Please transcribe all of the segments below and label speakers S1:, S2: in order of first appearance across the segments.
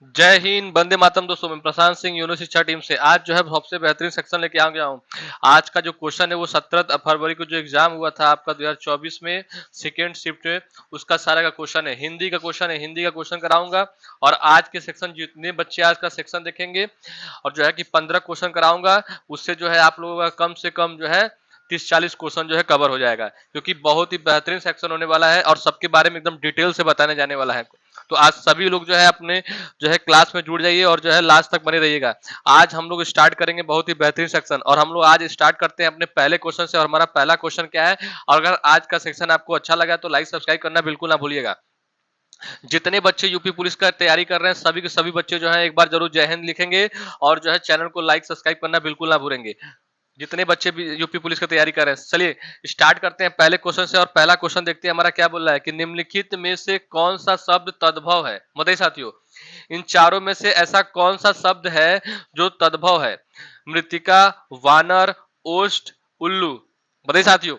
S1: जय हिंद, वंदे मातरम। दोस्तों, मैं प्रशांत सिंह यूनो शिक्षा टीम से आज जो है सबसे बेहतरीन सेक्शन लेके आ गया हूँ। आज का जो क्वेश्चन है वो 17 फरवरी को जो एग्जाम हुआ था आपका 2024 में सेकेंड शिफ्ट में, उसका सारा का क्वेश्चन है। हिंदी का क्वेश्चन है, हिंदी का क्वेश्चन कराऊंगा। और आज के सेक्शन जितने बच्चे आज का सेक्शन देखेंगे और जो है कि 15 क्वेश्चन कराऊंगा, उससे जो है आप लोगों का कम से कम जो है 30-40 क्वेश्चन जो है कवर हो जाएगा, क्योंकि बहुत ही बेहतरीन सेक्शन होने वाला है और सबके बारे में एकदम डिटेल से बताने जाने वाला है। तो आज सभी लोग जो है अपने जो है क्लास में जुड़ जाइए और जो है लास्ट तक बने रहिएगा। आज हम लोग स्टार्ट करेंगे बहुत ही बेहतरीन सेक्शन, और हम लोग आज स्टार्ट करते हैं अपने पहले क्वेश्चन से। और हमारा पहला क्वेश्चन क्या है, और अगर आज का सेक्शन आपको अच्छा लगा तो लाइक सब्सक्राइब करना बिल्कुल ना भूलिएगा। जितने बच्चे यूपी पुलिस का तैयारी कर रहे हैं सभी के सभी बच्चे जो है एक बार जरूर जय हिंद लिखेंगे, और जो है चैनल को लाइक सब्सक्राइब करना बिल्कुल ना भूलेंगे, जितने बच्चे भी यूपी पुलिस की तैयारी कर रहे हैं। चलिए स्टार्ट करते हैं पहले क्वेश्चन से, और पहला क्वेश्चन देखते हैं हमारा क्या बोल रहा है कि निम्नलिखित में से कौन सा शब्द तद्भव है। बताइए साथियों, इन चारों में से ऐसा कौन सा शब्द है जो तद्भव है। मृतिका, वानर, ओष्ठ, उल्लू। बताइए साथियों,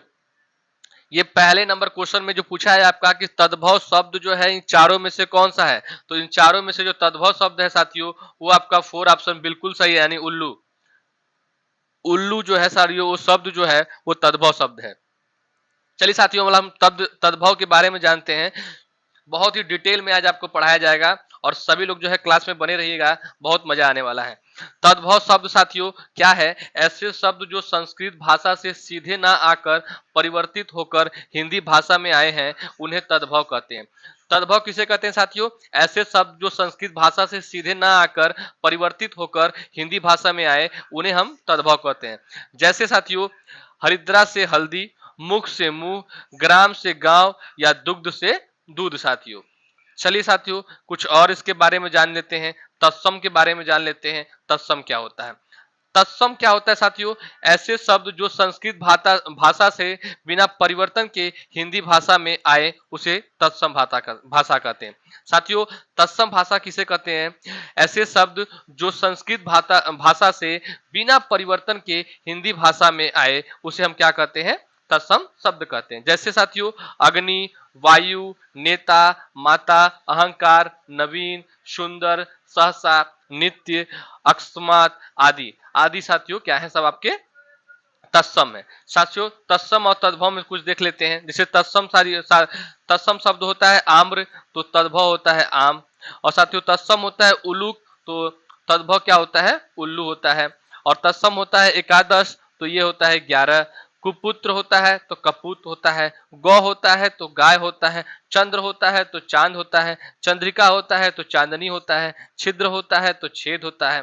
S1: ये पहले नंबर क्वेश्चन में जो पूछा है आपका कि तद्भव शब्द जो है इन चारों में से कौन सा है, तो इन चारों में से जो तद्भव शब्द है साथियों वो आपका 4 ऑप्शन बिल्कुल सही है, यानी उल्लू। उल्लू जो है साथियों वो शब्द जो है वो तद्भव शब्द है। चलिए साथियों, मतलब हम तद्भव के बारे में जानते हैं। बहुत ही डिटेल में आज आपको पढ़ाया जाएगा और सभी लोग जो है क्लास में बने रहिएगा, बहुत मजा आने वाला है। तद्भव शब्द साथियों क्या है, ऐसे शब्द जो संस्कृत भाषा से सीधे ना आकर परिवर्तित होकर हिंदी भाषा में आए हैं उन्हें तद्भव कहते हैं। तद्भव किसे कहते हैं साथियों, ऐसे शब्द जो संस्कृत भाषा से सीधे ना आकर परिवर्तित होकर हिंदी भाषा में आए उन्हें हम तद्भव कहते हैं। जैसे साथियों, हरिद्रा से हल्दी, मुख से मुंह, ग्राम से गांव, या दुग्ध से दूध साथियों। चलिए साथियों, कुछ और इसके बारे में जान लेते हैं। तत्सम के बारे में जान लेते हैं, तत्सम क्या होता है। तत्सम क्या होता है साथियों, ऐसे शब्द जो संस्कृत भाषा से बिना परिवर्तन के हिंदी भाषा में आए उसे तत्सम भाषा कहते हैं। साथियों, तत्सम भाषा किसे कहते हैं, ऐसे शब्द जो संस्कृत भाषा से बिना परिवर्तन के हिंदी भाषा में आए उसे हम क्या कहते हैं, तत्सम शब्द कहते हैं। जैसे साथियों, अग्नि, वायु, नेता, माता, अहंकार, नवीन, सुंदर, सहसा, नित्य, अकस्मात आदि आदि साथियों क्या है, सब आपके तत्सम है। साथियों, तत्सम और तद्भव में कुछ देख लेते हैं। जैसे तत्सम शब्द होता है आम्र, तो तद्भव होता है आम। और साथियों, तत्सम होता है उलूक, तो तद्भव क्या होता है, उल्लू होता है। और तत्सम होता है एकादश, तो ये होता है 11। कुपुत्र होता है तो कपूत होता है। गौ होता है तो गाय होता है। चंद्र होता है तो चांद होता है। चंद्रिका होता है तो चांदनी होता है। छिद्र होता है तो छेद होता है।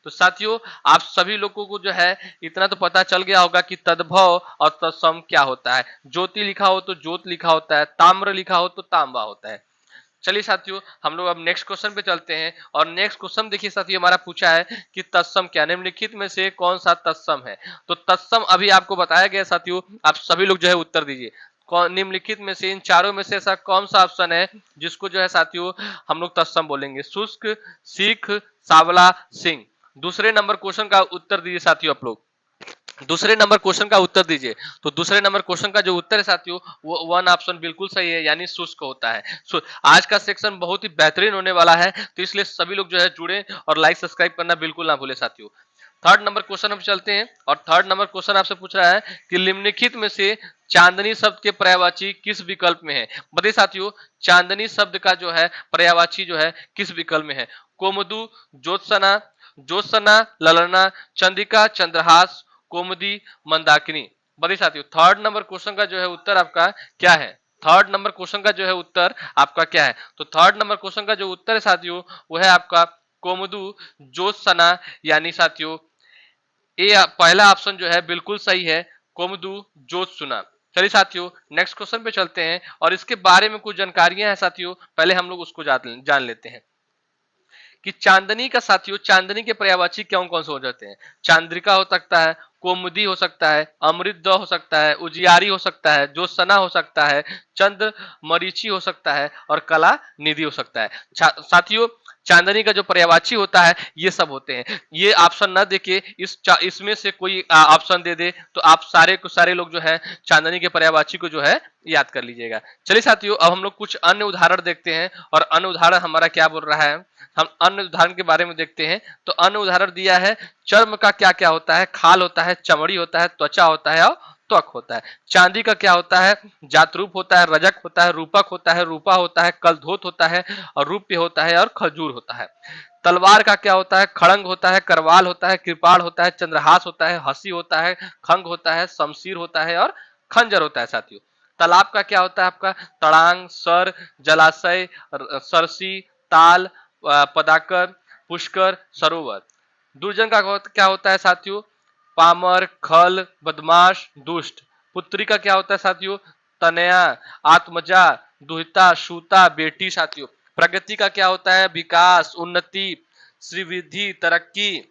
S1: तो साथियों, आप सभी लोगों को जो है इतना तो पता चल गया होगा कि तद्भव और तत्सम क्या होता है। ज्योति लिखा हो तो ज्योत लिखा होता है, ताम्र लिखा हो तो तांबा होता है। चलिए साथियों, हम लोग अब नेक्स्ट क्वेश्चन पे चलते हैं। और नेक्स्ट क्वेश्चन देखिए साथियों, हमारा पूछा है कि तत्सम क्या, निम्नलिखित में से कौन सा तत्सम है। तो तत्सम अभी आपको बताया गया साथियों, आप सभी लोग जो है उत्तर दीजिए। निम्नलिखित में से इन चारों में से ऐसा कौन सा ऑप्शन है जिसको जो है साथियों हम लोग तत्सम बोलेंगे। शुष्क, सीख, सावला, सिंह। दूसरे नंबर क्वेश्चन का उत्तर दीजिए साथियों, आप लोग दूसरे नंबर क्वेश्चन का उत्तर दीजिए। तो दूसरे नंबर क्वेश्चन का जो उत्तर है साथियों वो 1 ऑप्शन बिल्कुल सही है, यानी शुष्क होता है। आज का सेक्शन बहुत ही बेहतरीन होने वाला है, तो इसलिए सभी लोग जो है जुड़े और लाइक सब्सक्राइब करना बिल्कुल ना भूले साथियों। थर्ड नंबर क्वेश्चन हम चलते हैं, और थर्ड नंबर क्वेश्चन आपसे पूछ रहा है कि निम्नलिखित में से चांदनी शब्द के पर्यायवाची किस विकल्प में है। बताइए साथियों, चांदनी शब्द का जो है पर्यायवाची जो है किस विकल्प में है। कोमदू, ज्योत्सना, ज्योत्सना, ललना, चंद्रिका, चंद्रहास, कोमदी, मंदाकिनी। बताइए साथियों, थर्ड नंबर क्वेश्चन का जो है उत्तर आपका क्या है। थर्ड नंबर क्वेश्चन का जो है उत्तर आपका क्या है। तो थर्ड नंबर क्वेश्चन का जो उत्तर है साथियों वो है आपका कोमदू, ज्योत्सना, यानी साथियों ये पहला ऑप्शन जो है बिल्कुल सही है, कोमदू, ज्योत्सना। चलिए साथियों, नेक्स्ट क्वेश्चन पे चलते हैं, और इसके बारे में कुछ जानकारियां हैं साथियों, पहले हम लोग उसको जान लेते हैं कि चांदनी का साथियों, चांदनी के पर्यायवाची कौन कौन से हो जाते हैं। चांद्रिका हो सकता है, कोमुदी हो सकता है, अमृत हो सकता है, उजियारी हो सकता है, ज्योत्सना हो सकता है, चंद्र मरीचि हो सकता है, और कला निधि हो सकता है। साथियों, चांदनी का जो पर्यायवाची होता है ये सब होते हैं। ये ऑप्शन ना देके इसमें से कोई ऑप्शन दे दे तो आप सारे को सारे लोग जो है चांदनी के पर्यायवाची को जो है याद कर लीजिएगा। चलिए साथियों, अब हम लोग कुछ अन्य उदाहरण देखते हैं, और अन्य उदाहरण हमारा क्या बोल रहा है। हम अन्य उदाहरण के बारे में देखते हैं। तो अन्य उदाहरण दिया है, चर्म का क्या क्या होता है, खाल होता है, चमड़ी होता है, त्वचा होता है और त्वक होता है। चांदी का क्या होता है, जातरूप होता है, रजक होता है, रूपक होता है, रूपा होता है, कलधोत होता है और रूप्य होता है और खजूर होता है। तलवार का क्या होता है, खड़ंग होता है, करवाल होता है, कृपाण होता है, चंद्रहास होता है, हंसी होता है, खंग होता है, शमशीर होता है और खंजर होता है साथियों। तालाब का क्या होता है आपका, तड़ांग, सर, जलाशय, सरसी, ताल, पदाकर, पुष्कर, सरोवर। दुर्जन का क्या होता है साथियों, पामर, खल, बदमाश, दुष्ट। पुत्री का क्या होता है साथियों, तनया, आत्मजा, दुहिता, सूता, बेटी साथियों। प्रगति का क्या होता है, विकास, उन्नति, श्रीवृद्धि, तरक्की।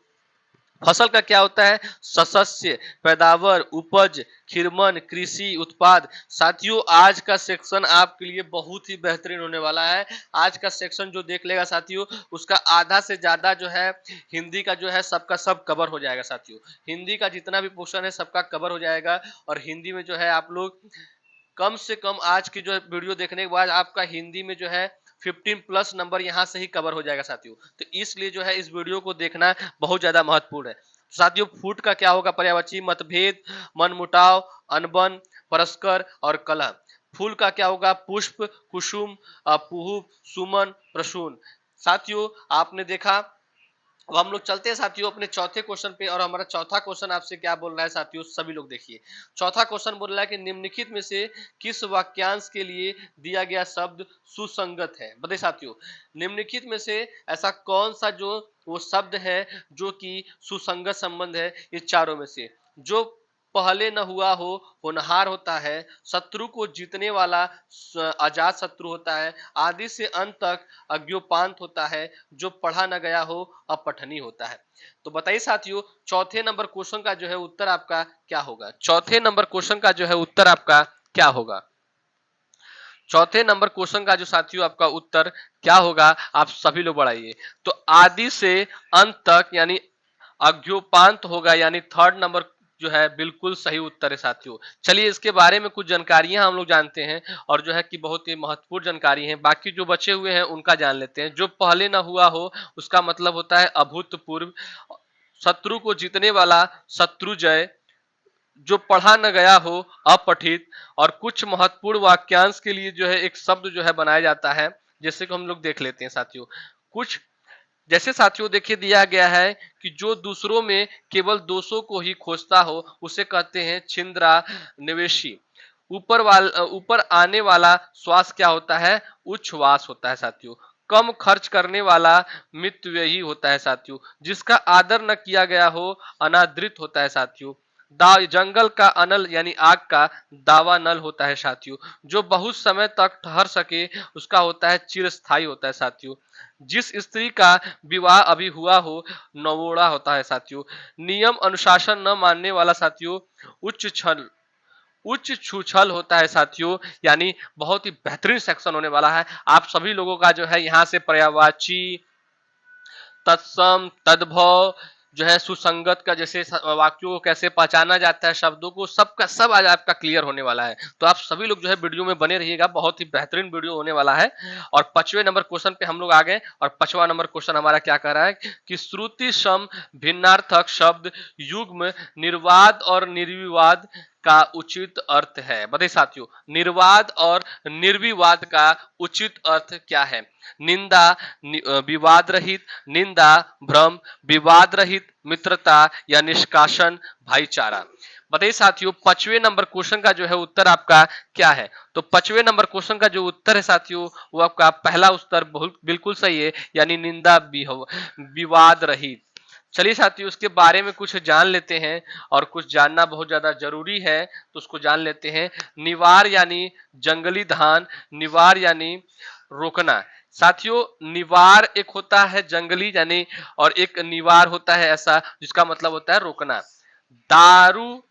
S1: फसल का क्या होता है, सशस्य, पैदावार, उपज, खिरमन, कृषि उत्पाद। साथियों आज का सेक्शन आपके लिए बहुत ही बेहतरीन होने वाला है। आज का सेक्शन जो देख लेगा साथियों, उसका आधा से ज्यादा जो है हिंदी का जो है सबका सब कवर हो जाएगा साथियों। हिंदी का जितना भी पोर्शन है सबका कवर हो जाएगा। और हिंदी में जो है आप लोग कम से कम आज की जो वीडियो देखने के बाद आपका हिंदी में जो है 15+ नंबर यहाँ से ही कवर हो जाएगा साथियों। तो इसलिए जो है इस वीडियो को देखना बहुत ज्यादा महत्वपूर्ण है। साथियों फूट का क्या होगा, पर्यायवाची, मतभेद, मनमुटाव, अनबन, परस्पर और कलह। फूल का क्या होगा, पुष्प, कुसुम, पुहुप, सुमन, प्रसून। साथियों आपने देखा। अब हम लोग चलते हैं साथियों अपने चौथे क्वेश्चन पे। और हमारा चौथा क्वेश्चन आपसे क्या बोल रहा है साथियों, सभी लोग देखिए। चौथा क्वेश्चन बोल रहा है कि निम्नलिखित में से किस वाक्यांश के लिए दिया गया शब्द सुसंगत है। बताइए साथियों, निम्नलिखित में से ऐसा कौन सा जो वो शब्द है जो कि सुसंगत संबंध है इस चारों में से। जो पहले न हुआ हो होनहार होता है, शत्रु को जीतने वाला अजात शत्रु होता है, आदि से अंत तक अज्ञोपांत होता है, जो पढ़ा न गया हो अपठनी होता है। तो बताइए साथियों चौथे नंबर क्वेश्चन का जो है उत्तर आपका क्या होगा। चौथे नंबर क्वेश्चन का जो है उत्तर आपका क्या होगा। चौथे नंबर क्वेश्चन का जो साथियों आपका उत्तर क्या होगा, आप सभी लोग बढ़ाइए। तो आदि से अंत तक यानी अज्ञोपांत होगा, यानी थर्ड नंबर जो है बिल्कुल सही उत्तर है साथियों। चलिए इसके बारे में कुछ जानकारियां हम लोग जानते हैं और जो है कि बहुत ही महत्वपूर्ण जानकारी है। बाकी जो बचे हुए हैं उनका जान लेते हैं। जो पहले ना हुआ हो उसका मतलब होता है अभूतपूर्व। शत्रु को जीतने वाला शत्रुजय। जो पढ़ा न गया हो अपठित। और कुछ महत्वपूर्ण वाक्यांश के लिए जो है एक शब्द जो है बनाया जाता है, जैसे कि हम लोग देख लेते हैं साथियों। कुछ जैसे साथियों देखिए दिया गया है कि जो दूसरों में केवल दोषों को ही खोजता हो उसे कहते हैं छिंद्रा निवेशी। ऊपर आने वाला श्वास क्या होता है, उच्छ्वास होता है साथियों। कम खर्च करने वाला मितव्ययी होता है साथियों। जिसका आदर न किया गया हो अनादृत होता है साथियों। जंगल का अनल यानी आग का दावा नल होता है साथियों। जो बहुत समय तक ठहर सके उसका होता है चिरस्थायी होता है साथियों। जिस स्त्री का विवाह अभी हुआ हो नवोड़ा होता है साथियों। नियम अनुशासन न मानने वाला साथियों उच्च छल उच्च छूछल होता है साथियों। यानी बहुत ही बेहतरीन सेक्शन होने वाला है। आप सभी लोगों का जो है यहाँ से पर्यायवाची, तत्सम, तद्भव जो है सुसंगत का जैसे वाक्यों को कैसे पहचाना जाता है, शब्दों को, सबका सब आज आपका क्लियर होने वाला है। तो आप सभी लोग जो है वीडियो में बने रहिएगा, बहुत ही बेहतरीन वीडियो होने वाला है। और 5वें नंबर क्वेश्चन पे हम लोग आ गए। और 5वां नंबर क्वेश्चन हमारा क्या कह रहा है कि श्रुति सम भिन्नार्थक शब्द युग्म निर्वाद और निर्विवाद का उचित अर्थ है। बताइए साथियों निर्वाद और निर्विवाद का उचित अर्थ क्या है। निंदा, विवाद रहित, निंदा, भ्रम, विवाद रहित, मित्रता या निष्कासन, भाईचारा। बताइए साथियों 5वें नंबर क्वेश्चन का जो है उत्तर आपका क्या है। तो 5वें नंबर क्वेश्चन का जो उत्तर है साथियों वो आपका पहला उत्तर बिल्कुल सही है, यानी निंदा विवाद रहित। चलिए साथियों उसके बारे में कुछ जान लेते हैं और कुछ जानना बहुत ज्यादा जरूरी है, तो उसको जान लेते हैं। निवार यानी जंगली धान, निवार यानी रोकना। साथियों निवार एक होता है जंगली यानी, और एक निवार होता है ऐसा जिसका मतलब होता है रोकना। दारू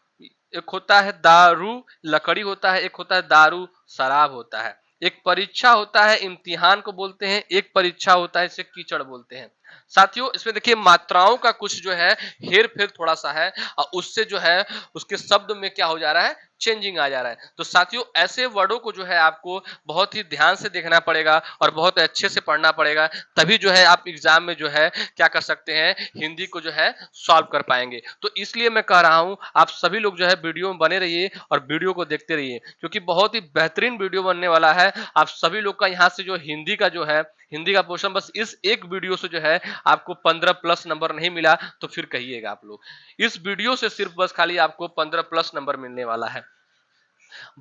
S1: एक होता है दारू लकड़ी होता है, एक होता है दारू शराब होता है। एक परीक्षा होता है इम्तिहान को बोलते हैं, एक परीक्षा होता है इसे कीचड़ बोलते हैं। साथियों इसमें देखिए मात्राओं का कुछ जो है हेर फेर थोड़ा सा है और उससे जो है उसके शब्द में क्या हो जा रहा है चेंजिंग आ जा रहा है। तो साथियों ऐसे वर्डों को जो है आपको बहुत ही ध्यान से देखना पड़ेगा और बहुत अच्छे से पढ़ना पड़ेगा, तभी जो है आप एग्जाम में जो है क्या कर सकते हैं, हिंदी को जो है सॉल्व कर पाएंगे। तो इसलिए मैं कह रहा हूं आप सभी लोग जो है वीडियो में बने रहिए और वीडियो को देखते रहिए, क्योंकि बहुत ही बेहतरीन वीडियो बनने वाला है। आप सभी लोग का यहाँ से जो हिंदी का जो है, हिंदी का पोर्शन बस इस एक वीडियो से जो है आपको 15 प्लस नंबर नहीं मिला तो फिर कहिएगा आप लोग। इस वीडियो से सिर्फ बस खाली आपको 15 प्लस नंबर मिलने वाला है।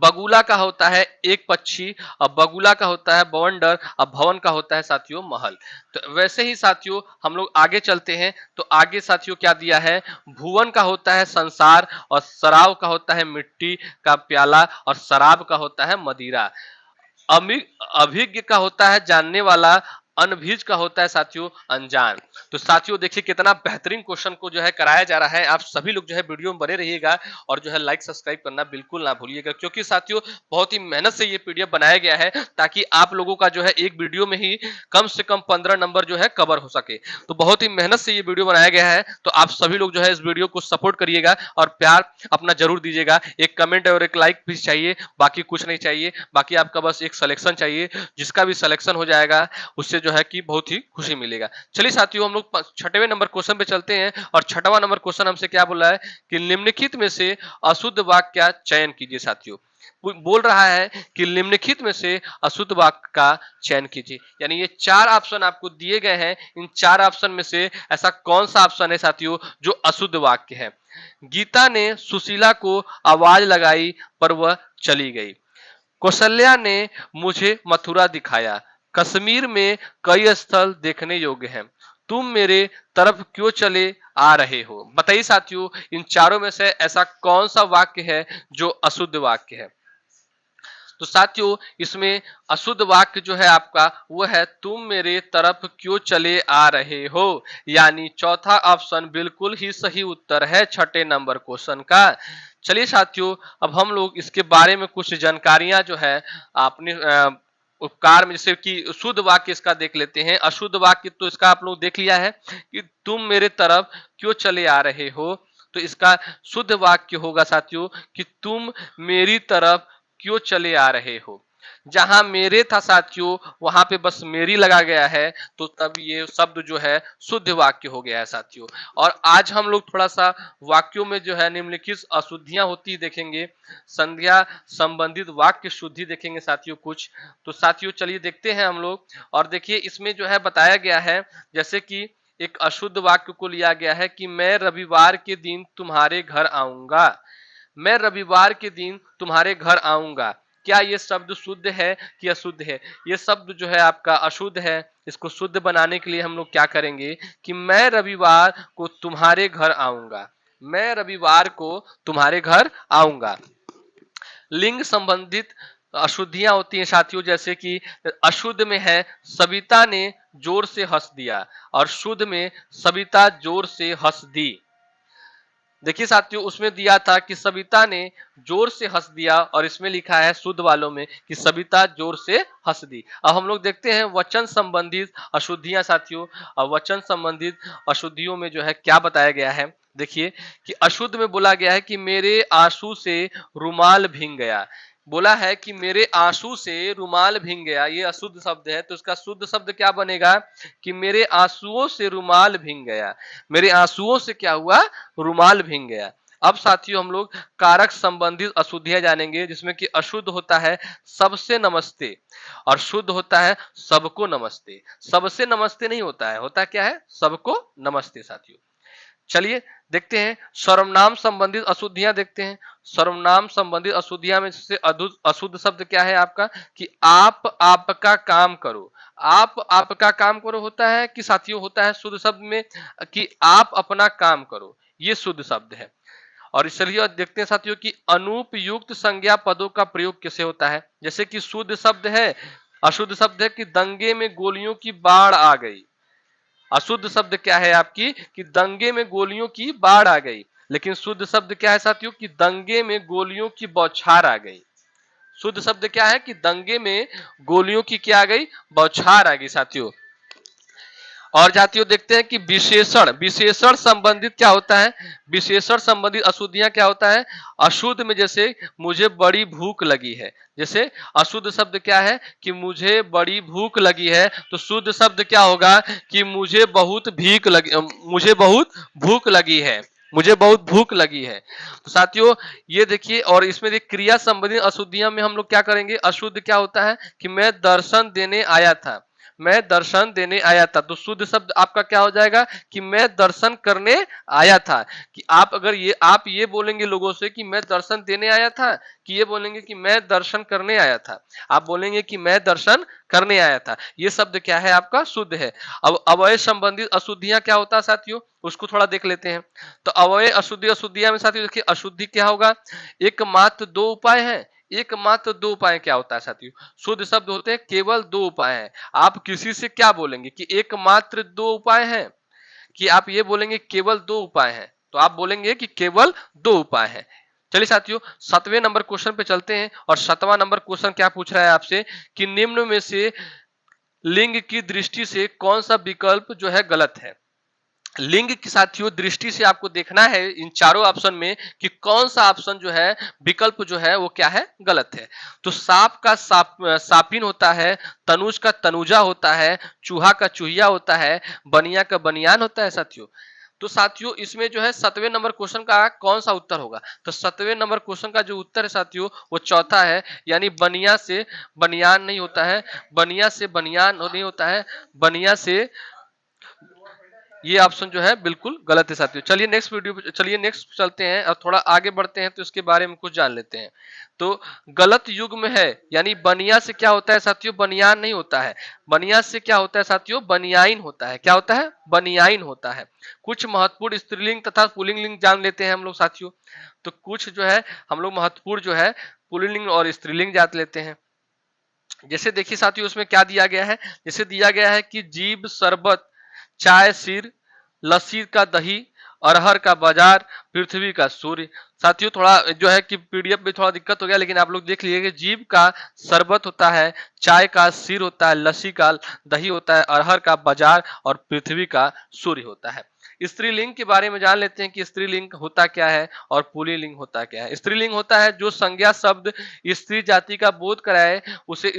S1: बगुला का होता है एक पक्षी, और बगुला का होता है बवंडर, और भवन का होता है साथियों महल। तो वैसे ही साथियों हम लोग आगे चलते हैं, तो आगे साथियों क्या दिया है, भुवन का होता है संसार, और शराब का होता है मिट्टी का प्याला, और शराब का होता है मदिरा। अभिज्ञ का होता है जानने वाला, अनभिज का होता है साथियों अनजान। तो साथियों देखिए कितना बेहतरीन क्वेश्चन को जो है कराया जा रहा है। आप सभी लोग जो है वीडियो में बने रहिएगा और जो है लाइक सब्सक्राइब करना बिल्कुल ना भूलिएगा, क्योंकि साथियों बहुत ही मेहनत से ये पीडीएफ बनाया गया है ताकि आप लोगों का जो है एक वीडियो में ही कम से कम 15 नंबर जो है कवर हो सके। तो बहुत ही मेहनत से ये वीडियो बनाया गया है, तो आप सभी लोग जो है इस वीडियो को सपोर्ट करिएगा और प्यार अपना जरूर दीजिएगा। एक कमेंट और एक लाइक भी चाहिए, बाकी कुछ नहीं चाहिए। बाकी आपका बस एक सिलेक्शन चाहिए, जिसका भी सिलेक्शन हो जाएगा उससे जो है कि बहुत ही खुशी मिलेगा। चलिए साथियों हम लोग छठवें नंबर क्वेश्चन पे चलते हैं, और छठवां नंबर क्वेश्चन हमसे क्या बोला है कि निम्नलिखित में से अशुद्ध वाक्य का चयन कीजिए। साथियों बोल रहा है कि निम्नलिखित में से अशुद्ध वाक्य का चयन कीजिए, यानी ये चार ऑप्शन आपको दिए गए हैं। इन चार ऑप्शन में से ऐसा कौन सा ऑप्शन है साथियों जो अशुद्ध वाक्य है। गीता ने सुशीला को आवाज लगाई पर वह चली गई। कौशल्या ने मुझे मथुरा दिखाया। कश्मीर में कई स्थल देखने योग्य हैं। तुम मेरे तरफ क्यों चले आ रहे हो। बताइए साथियों इन चारों में से ऐसा कौन सा वाक्य है जो अशुद्ध वाक्य है। तो साथियों इसमें अशुद्ध वाक्य जो है आपका वो है तुम मेरे तरफ क्यों चले आ रहे हो, यानी चौथा ऑप्शन बिल्कुल ही सही उत्तर है छठे नंबर क्वेश्चन का। चलिए साथियों अब हम लोग इसके बारे में कुछ जानकारियां जो है अपने उपकार में, जैसे कि शुद्ध वाक्य इसका देख लेते हैं। अशुद्ध वाक्य तो इसका आप लोग देख लिया है कि तुम मेरे तरफ क्यों चले आ रहे हो, तो इसका शुद्ध वाक्य होगा साथियों कि तुम मेरी तरफ क्यों चले आ रहे हो। जहां मेरे था साथियों वहां पे बस मेरी लगा गया है, तो तब ये शब्द जो है शुद्ध वाक्य हो गया है साथियों। और आज हम लोग थोड़ा सा वाक्यों में जो है निम्नलिखित अशुद्धियां होती देखेंगे, संध्या संबंधित वाक्य शुद्धि देखेंगे साथियों कुछ। तो साथियों चलिए देखते हैं हम लोग, और देखिए इसमें जो है बताया गया है, जैसे कि एक अशुद्ध वाक्य को लिया गया है कि मैं रविवार के दिन तुम्हारे घर आऊंगा। मैं रविवार के दिन तुम्हारे घर आऊंगा। क्या ये शब्द शुद्ध है कि अशुद्ध है। ये शब्द जो है आपका अशुद्ध है। इसको शुद्ध बनाने के लिए हम लोग क्या करेंगे कि मैं रविवार को तुम्हारे घर आऊंगा। मैं रविवार को तुम्हारे घर आऊंगा। लिंग संबंधित अशुद्धियां होती हैं साथियों, जैसे कि अशुद्ध में है सविता ने जोर से हंस दिया, और शुद्ध में सविता जोर से हंस दी। देखिए साथियों उसमें दिया था कि सविता ने जोर से हंस दिया, और इसमें लिखा है शुद्ध वालों में कि सविता जोर से हंस दी। अब हम लोग देखते हैं वचन संबंधित अशुद्धियां साथियों। और वचन संबंधित अशुद्धियों में जो है क्या बताया गया है, देखिए कि अशुद्ध में बोला गया है कि मेरे आंसू से रुमाल भींग गया। बोला है कि मेरे आंसू से रुमाल भींग गया, ये अशुद्ध शब्द है। तो इसका शुद्ध शब्द क्या बनेगा कि मेरे आंसुओं से रुमाल भींग गया। मेरे आंसुओं से क्या हुआ, रुमाल भींग गया। अब साथियों हम लोग कारक संबंधित अशुद्धियां जानेंगे, जिसमें कि अशुद्ध होता है सबसे नमस्ते, और शुद्ध होता है सबको नमस्ते। सबसे नमस्ते नहीं होता है, होता क्या है सबको नमस्ते साथियों। चलिए देखते हैं सर्वनाम संबंधित अशुद्धियां देखते हैं। सर्वनाम संबंधित अशुद्धियां में से अशुद्ध शब्द क्या है आपका कि आप आपका काम करो। आप आपका काम करो होता है कि साथियों होता है शुद्ध शब्द में कि आप अपना काम करो, ये शुद्ध शब्द है। और इसलिए देखते हैं साथियों कि अनुपयुक्त संज्ञा पदों का प्रयोग कैसे होता है। जैसे कि शुद्ध शब्द है, अशुद्ध शब्द है कि दंगे में गोलियों की बाढ़ आ गई। अशुद्ध शब्द क्या है आपकी कि दंगे में गोलियों की बाढ़ आ गई। लेकिन शुद्ध शब्द क्या है साथियों कि दंगे में गोलियों की बौछार आ गई। शुद्ध शब्द क्या है कि दंगे में गोलियों की क्या आ गई, बौछार आ गई साथियों। और जातियों देखते हैं कि विशेषण विशेषण संबंधित क्या होता है, विशेषण संबंधित अशुद्धियां क्या होता है। अशुद्ध में जैसे मुझे बड़ी भूख लगी है, जैसे अशुद्ध शब्द क्या है कि मुझे बड़ी भूख लगी है, तो शुद्ध शब्द क्या होगा कि मुझे बहुत भीख लगी, मुझे बहुत भूख लगी है, मुझे बहुत भूख लगी है। तो साथियों ये देखिए, और इसमें देखिए क्रिया संबंधित अशुद्धियां में हम लोग क्या करेंगे, अशुद्ध क्या होता है कि मैं दर्शन देने आया था, मैं दर्शन देने आया था, तो शुद्ध शब्द आपका क्या हो जाएगा कि मैं दर्शन करने आया था। कि आप अगर आप ये बोलेंगे लोगों से कि मैं दर्शन देने आया था, कि ये बोलेंगे कि मैं दर्शन करने आया था, आप बोलेंगे कि मैं दर्शन करने आया था, ये शब्द क्या है आपका शुद्ध है। अब अवयव संबंधित अशुद्धियां क्या होता है साथियों, उसको थोड़ा देख लेते हैं। तो अवयव अशुद्धि अशुद्धियां में साथियों देखिए, अशुद्धि क्या होगा, एकमात्र दो उपाय है। एकमात्र दो उपाय क्या होता है साथियों, शुद्ध शब्द होते हैं केवल दो उपाय हैं। आप किसी से क्या बोलेंगे कि एकमात्र दो उपाय हैं, कि आप ये बोलेंगे केवल दो उपाय हैं, तो आप बोलेंगे कि केवल दो उपाय हैं। चलिए साथियों 7वें नंबर क्वेश्चन पे चलते हैं, और 7वां नंबर क्वेश्चन क्या पूछ रहा है आपसे कि निम्न में से लिंग की दृष्टि से कौन सा विकल्प जो है गलत है। लिंग की साथियों दृष्टि से आपको देखना है इन चारों ऑप्शन में कि कौन सा ऑप्शन जो है विकल्प जो है वो क्या है गलत है। तो सांप का सापिन होता है, तनुज का तनुजा होता है, चूहा का चूहिया होता है, बनिया का बनियान होता है साथियों। तो साथियों इसमें जो है 7वें नंबर क्वेश्चन का कौन सा उत्तर होगा, तो 7वें नंबर क्वेश्चन का जो उत्तर है साथियों वो चौथा है, यानी बनिया से बनियान नहीं होता है, बनिया से बनियान नहीं होता है, बनिया से, ये ऑप्शन जो है बिल्कुल गलत है साथियों। चलिए नेक्स्ट वीडियो चलिए नेक्स्ट चलते हैं और थोड़ा आगे बढ़ते हैं, तो इसके बारे में कुछ जान लेते हैं। तो गलत युग में है, यानी बनिया से क्या होता है साथियों, बनियान नहीं होता है, बनिया से क्या होता है साथियों, बनियाइन होता है। क्या होता है, बनियाइन होता है। कुछ महत्वपूर्ण स्त्रीलिंग तथा पुल्लिंग लिंग जान लेते हैं हम लोग साथियों। तो कुछ जो है हम लोग महत्वपूर्ण जो है पुल्लिंग और स्त्रीलिंग जान लेते हैं। जैसे देखिए साथियों उसमें क्या दिया गया है, जैसे दिया गया है कि जीभ शरबत, चाय सिर, लस्सी का दही, अरहर का बाजार, पृथ्वी का सूर्य। साथियों थोड़ा जो है कि पीडीएफ में थोड़ा दिक्कत हो गया, लेकिन आप लोग देख लीजिए कि जीभ का शरबत होता है, चाय का सिर होता है, लस्सी का दही होता है, अरहर का बाजार और पृथ्वी का सूर्य होता है। स्त्रीलिंग के बारे में जान लेते हैं कि स्त्रीलिंग होता क्या है और पुल्लिंग होता क्या है। स्त्रीलिंग होता है जो संज्ञा शब्द स्त्री जाति का बोध कराए उसे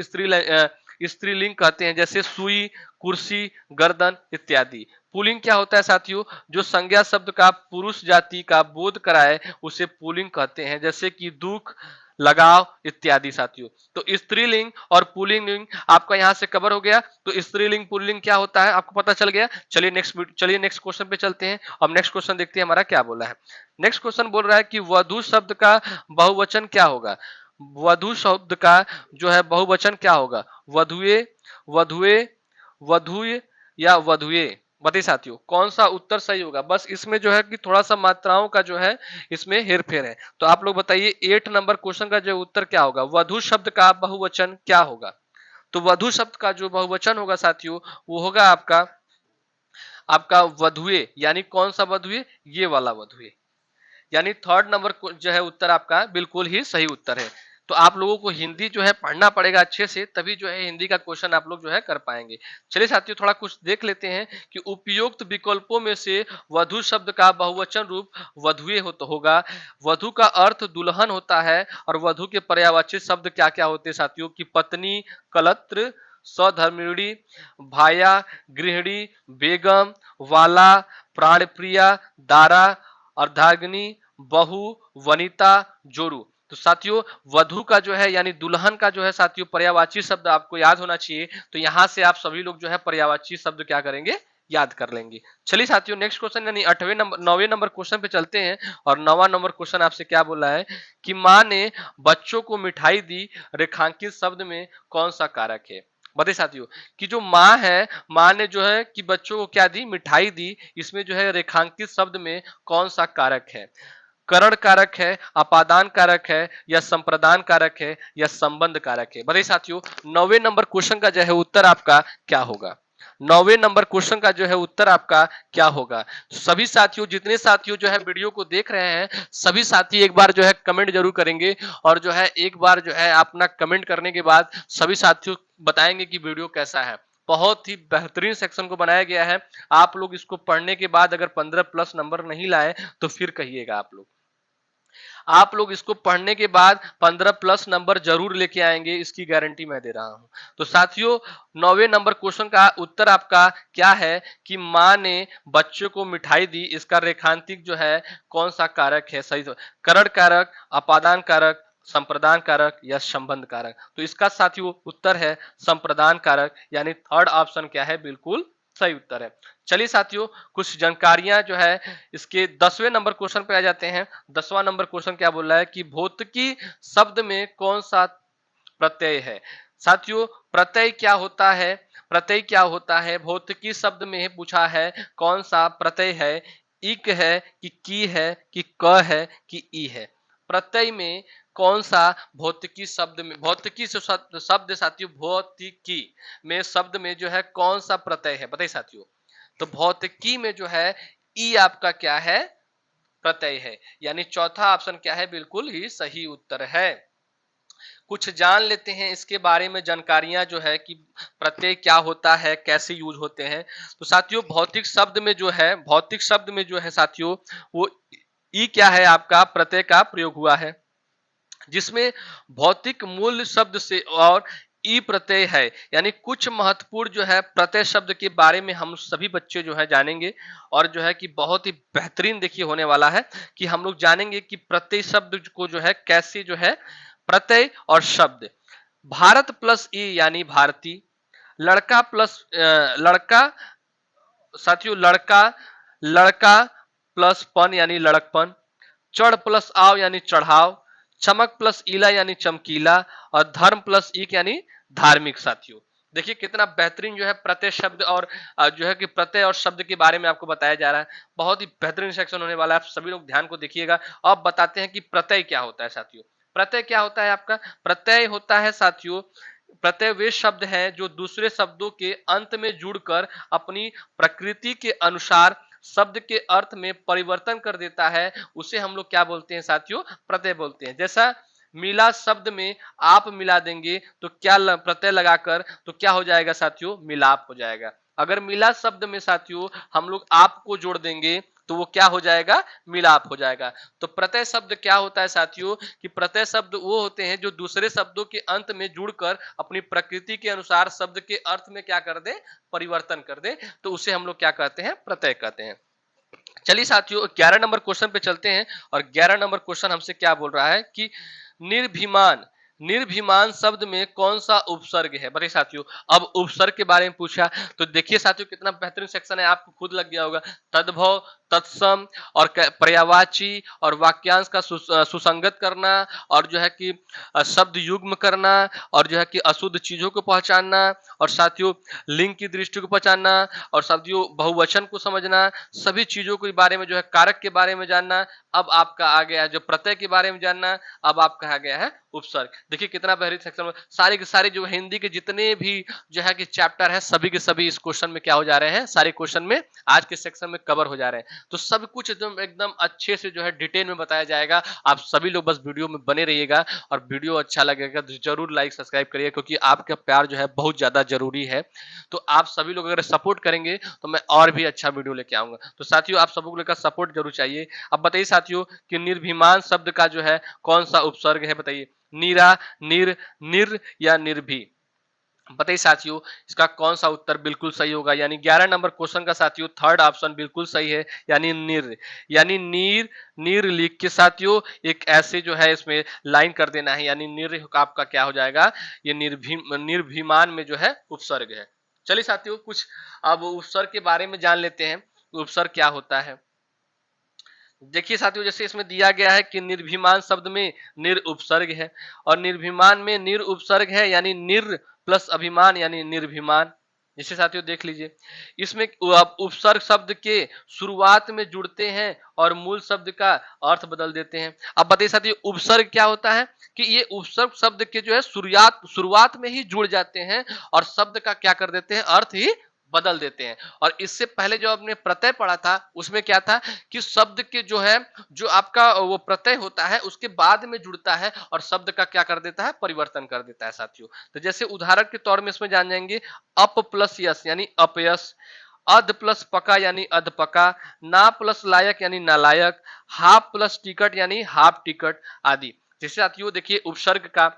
S1: स्त्रीलिंग कहते हैं, जैसे सुई, कुर्सी, गर्दन इत्यादि। पुल्लिंग क्या होता है साथियों, जो संज्ञा शब्द का पुरुष जाति का बोध कराए उसे पुल्लिंग कहते हैं, जैसे कि दुख, लगाव इत्यादि साथियों। तो स्त्रीलिंग और पुल्लिंग आपका यहाँ से कवर हो गया। तो स्त्रीलिंग पुल्लिंग क्या होता है आपको पता चल गया। चलिए नेक्स्ट क्वेश्चन पे चलते हैं, और नेक्स्ट क्वेश्चन देखते हैं हमारा क्या बोला है। नेक्स्ट क्वेश्चन बोल रहा है कि वधु शब्द का बहुवचन क्या होगा। वधु शब्द का जो है बहुवचन क्या होगा, वधुए, वधुए, वधुए या वधुए। बताइए साथियों कौन सा उत्तर सही होगा। बस इसमें जो है कि थोड़ा सा मात्राओं का जो है इसमें हेरफेर है। तो आप लोग बताइए 8 नंबर क्वेश्चन का जो उत्तर क्या होगा, वधु शब्द का बहुवचन क्या होगा। तो वधु शब्द का जो बहुवचन होगा साथियों वो होगा आपका आपका वधुए, यानी कौन सा वधुए, ये वाला वधुए। यानी थर्ड नंबर जो है उत्तर आपका बिल्कुल ही सही उत्तर है। तो आप लोगों को हिंदी जो है पढ़ना पड़ेगा अच्छे से, तभी जो है हिंदी का क्वेश्चन आप लोग जो है कर पाएंगे। चलिए साथियों थोड़ा कुछ देख लेते हैं कि उपयुक्त विकल्पों में से वधु शब्द का बहुवचन रूप वधुए होगा। वधु का अर्थ दुल्हन होता है, और वधु के पर्यायवाची शब्द क्या क्या होते हैं साथियों की पत्नी, कलत्र, सधर्मिणी, भाया, गृहिणी, बेगम, वाला, प्राणप्रिया, दारा, अर्धांगिनी, बहु, वनिता, जोरू। तो साथियों वधु का जो है यानी दुल्हन का जो है साथियों पर्यायवाची शब्द आपको याद होना चाहिए। तो यहां से आप सभी लोग जो है पर्यायवाची शब्द क्या करेंगे, याद कर लेंगे। चलिए साथियों नेक्स्ट क्वेश्चन यानी 9वें नंबर क्वेश्चन पे चलते हैं, और 9वां नंबर क्वेश्चन आपसे क्या बोला है कि माँ ने बच्चों को मिठाई दी, रेखांकित शब्द में कौन सा कारक है। बताइए साथियों कि जो माँ है, माँ ने जो है कि बच्चों को क्या दी, मिठाई दी, इसमें जो है रेखांकित शब्द में कौन सा कारक है। करण कारक है, अपादान कारक है, या संप्रदान कारक है, या संबंध कारक है। बताइए साथियों 9वें नंबर क्वेश्चन का जो है उत्तर आपका क्या होगा। 9वें नंबर क्वेश्चन का जो है उत्तर आपका क्या होगा। सभी साथियों जितने साथियों जो है वीडियो को देख रहे हैं, सभी साथी एक बार जो है कमेंट जरूर करेंगे, और जो है एक बार जो है अपना कमेंट करने के बाद सभी साथियों बताएंगे कि वीडियो कैसा है। बहुत ही बेहतरीन सेक्शन को बनाया गया है। आप लोग इसको पढ़ने के बाद अगर 15 प्लस नंबर नहीं लाए तो फिर कहिएगा आप लोग इसको पढ़ने के बाद 15 प्लस नंबर जरूर लेके आएंगे, इसकी गारंटी मैं दे रहा हूं। तो साथियों 9वें नंबर क्वेश्चन का उत्तर आपका क्या है कि माँ ने बच्चों को मिठाई दी, इसका रेखांतिक जो है कौन सा कारक है? सही करण कारक, अपादान कारक, संप्रदान कारक या संबंध कारक। तो इसका साथियों उत्तर है संप्रदान कारक, यानी थर्ड ऑप्शन क्या है? बिल्कुल सही उत्तर है। चलिए साथियों कुछ जानकारियां जो है इसके 10वें नंबर क्वेश्चन पे आ जाते हैं। 10वां नंबर क्वेश्चन क्या बोल रहा है कि भौतिकी शब्द में कौन सा प्रत्यय है? साथियों प्रत्यय क्या होता है? प्रत्यय क्या होता है? भौतिकी शब्द में पूछा है कौन सा प्रत्यय है? इक है कि की है कि क है कि ई है? प्रत्यय में कौन सा भौतिकी शब्द में, भौतिकी से शब्द साथियों भौतिकी में शब्द में जो है कौन सा प्रत्यय है? बताइए साथियों। तो भौतिकी में जो है ई आपका क्या है? प्रत्यय है, यानी चौथा ऑप्शन क्या है? बिल्कुल ही सही उत्तर है। कुछ जान लेते हैं इसके बारे में जानकारियां जो है कि प्रत्यय क्या होता है, कैसे यूज होते हैं। तो साथियों भौतिक शब्द में जो है, भौतिक शब्द में जो है साथियों वो ई क्या है? आपका प्रत्यय का प्रयोग हुआ है, जिसमें भौतिक मूल शब्द से और ई प्रत्यय है। यानी कुछ महत्वपूर्ण जो है प्रत्यय शब्द के बारे में हम सभी बच्चे जो है जानेंगे, और जो है कि बहुत ही बेहतरीन देखिए होने वाला है कि हम लोग जानेंगे कि प्रत्यय शब्द को जो है कैसे जो है प्रत्यय और शब्द। भारत प्लस ई यानी भारती, लड़का प्लस लड़का, साथियों लड़का, लड़का प्लस पन यानी लड़कपन, चढ़ प्लस आव यानी चढ़ाव, चमक प्लस ईला यानी चमकीला, और धर्म प्लस ईक यानी धार्मिक। साथियों देखिए कितना बेहतरीन जो है प्रत्यय शब्द और जो है कि प्रत्यय और शब्द के बारे में आपको बताया जा रहा है। बहुत ही बेहतरीन सेक्शन होने वाला है, आप सभी लोग ध्यान को देखिएगा। अब बताते हैं कि प्रत्यय क्या होता है साथियों। प्रत्यय क्या होता है आपका? प्रत्यय होता है साथियों, प्रत्यय वे शब्द हैं जो दूसरे शब्दों के अंत में जुड़कर अपनी प्रकृति के अनुसार शब्द के अर्थ में परिवर्तन कर देता है, उसे हम लोग क्या बोलते हैं साथियों? प्रत्यय बोलते हैं। जैसा मिला शब्द में आप मिला देंगे तो क्या प्रत्यय लगाकर तो क्या हो जाएगा साथियों? मिलाप हो जाएगा। अगर मिला शब्द में साथियों हम लोग आप को जोड़ देंगे तो वो क्या हो जाएगा? मिलाप हो जाएगा। तो प्रत्यय शब्द क्या होता है साथियों कि प्रत्यय शब्द वो होते हैं जो दूसरे शब्दों के अंत में जुड़कर अपनी प्रकृति के अनुसार शब्द के अर्थ में क्या कर दे? परिवर्तन कर दे, तो उसे हम लोग क्या कहते हैं? प्रत्यय कहते हैं। चलिए साथियों 11 नंबर क्वेश्चन पे चलते हैं, और 11 नंबर क्वेश्चन हमसे क्या बोल रहा है कि निर्भिमान, निर्भिमान शब्द में कौन सा उपसर्ग है? बताइए साथियों। अब उपसर्ग के बारे में पूछा तो देखिए साथियों कितना बेहतरीन सेक्शन है, आपको खुद लग गया होगा। तद्भव, तत्सम और पर्यायवाची और वाक्यांश का सुसंगत करना, और जो है कि शब्द युग्म करना, और जो है कि अशुद्ध चीजों को पहचानना, और साथियों लिंग की दृष्टि को पहचानना, और साथियों बहुवचन को समझना, सभी चीजों के बारे में जो है कारक के बारे में जानना। अब आपका आ गया है जो प्रत्यय के बारे में जानना, अब आपका आ गया है उपसर्ग। देखिए कितना बेहतरीन सेक्शन में सारे के सारे जो हिंदी के जितने भी जो है कि चैप्टर है सभी के सभी इस क्वेश्चन में क्या हो जा रहे हैं? सारे क्वेश्चन में आज के सेक्शन में कवर हो जा रहे हैं। तो सब कुछ एकदम एकदम अच्छे से जो है डिटेल में बताया जाएगा। आप सभी लोग बस वीडियो में बने रहिएगा, और वीडियो अच्छा लगेगा तो जरूर लाइक सब्सक्राइब करिए, क्योंकि आपका प्यार जो है बहुत ज्यादा जरूरी है। तो आप सभी लोग अगर सपोर्ट करेंगे तो मैं और भी अच्छा वीडियो लेके आऊंगा। तो साथियों आप सब लोग का सपोर्ट जरूर चाहिए। अब बताइए साथियों कि निर्भिमान शब्द का जो है कौन सा उपसर्ग है? बताइए। नीरा, निर, निर या निर्भी? बताइए साथियों इसका कौन सा उत्तर बिल्कुल सही होगा? यानी 11 नंबर क्वेश्चन का साथियों थर्ड ऑप्शन बिल्कुल सही है, यानी निर, यानी नीर, नीर लिख के साथियों एक ऐसे जो है इसमें लाइन कर देना है, यानी निर आपका क्या हो जाएगा? ये निर्भिमान में जो है उपसर्ग है। चलिए साथियों कुछ अब उपसर्ग के बारे में जान लेते हैं, उपसर्ग क्या होता है। देखिए साथियों जैसे इसमें दिया गया है कि निर्भिमान शब्द में निर उपसर्ग है, और निर्भिमान में निर उपसर्ग है, यानी निर प्लस अभिमान यानी निर्भिमान। जैसे साथियों देख लीजिए इसमें उपसर्ग शब्द के शुरुआत में जुड़ते हैं और मूल शब्द का अर्थ बदल देते हैं। अब बताइए साथियों उपसर्ग क्या होता है कि ये उपसर्ग शब्द के जो है शुरुआत में ही जुड़ जाते हैं और शब्द का क्या कर देते हैं? अर्थ ही बदल देते हैं। और इससे पहले जो आपने प्रत्यय पढ़ा था उसमें क्या था कि शब्द के जो है, जो आपका वो प्रत्यय होता है उसके बाद में जुड़ता है और शब्द का क्या कर देता है, परिवर्तन कर देता है साथियों। तो जैसे उदाहरण के तौर में इसमें जान जाएंगे, अप प्लस यस यानी अपयश, अध प्लस पका यानी अधपका, ना प्लस लायक यानी नालायक, हाफ प्लस टिकट यानी हाफ टिकट आदि। जैसे साथियों देखिए उपसर्ग का,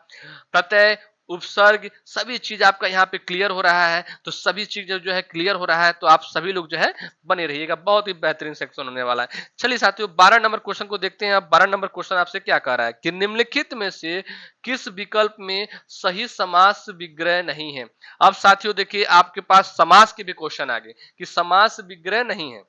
S1: प्रत्यय, उपसर्ग, सभी चीज आपका यहाँ पे क्लियर हो रहा है। तो सभी चीज जो है क्लियर हो रहा है, तो आप सभी लोग जो है बने रहिएगा, बहुत ही बेहतरीन सेक्शन होने वाला है। चलिए साथियों 12 नंबर क्वेश्चन को देखते हैं। अब 12 नंबर क्वेश्चन आपसे क्या कह रहा है कि निम्नलिखित में से किस विकल्प में सही समास विग्रह नहीं है। अब साथियों देखिए आपके पास समास के भी क्वेश्चन आ गए कि समास विग्रह नहीं है,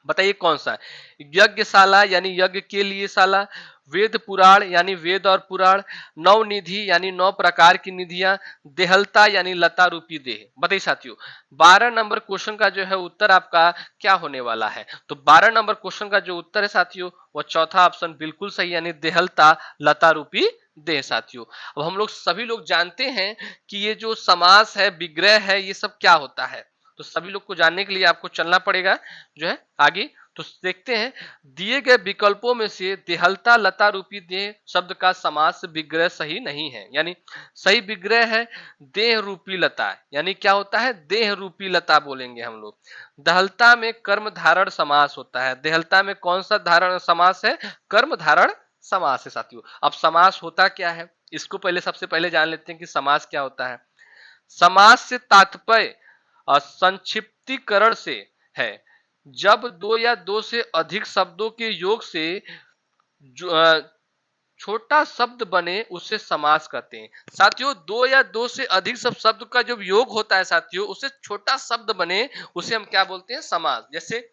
S1: बताइए कौन सा है। यज्ञशाला यानी यज्ञ के लिए शाला, वेद पुराण यानी वेद और पुराण, नवनिधि यानी 9 प्रकार की निधियां, देहलता यानी लता रूपी देह। बताइए साथियों 12 नंबर क्वेश्चन का जो है उत्तर आपका क्या होने वाला है। तो 12 नंबर क्वेश्चन का जो उत्तर है साथियों वो चौथा ऑप्शन बिल्कुल सही, यानी देहलता लता रूपी देह साथियों। अब हम लोग सभी लोग जानते हैं कि ये जो समास है, विग्रह है, ये सब क्या होता है। तो सभी लोग को जानने के लिए आपको चलना पड़ेगा जो है आगे। तो देखते हैं दिए गए विकल्पों में से देहलता लता रूपी देह शब्द का समास विग्रह सही नहीं है, यानी सही विग्रह है देह रूपी लता, यानी क्या होता है, देह रूपी लता बोलेंगे हम लोग। दहलता में कर्म धारण समास होता है। देहलता में कौन सा धारण समास है, कर्म धारण समास है साथियों। अब समास होता क्या है, इसको पहले सबसे पहले जान लेते हैं कि समास क्या होता है। समास से तात्पर्य संक्षिप्तीकरण से है, जब दो या दो से अधिक शब्दों के योग से छोटा शब्द बने उसे समास कहते हैं साथियों। दो या दो से अधिक सब शब्द का जब योग होता है साथियों, उसे छोटा शब्द बने उसे हम क्या बोलते हैं, समास। जैसे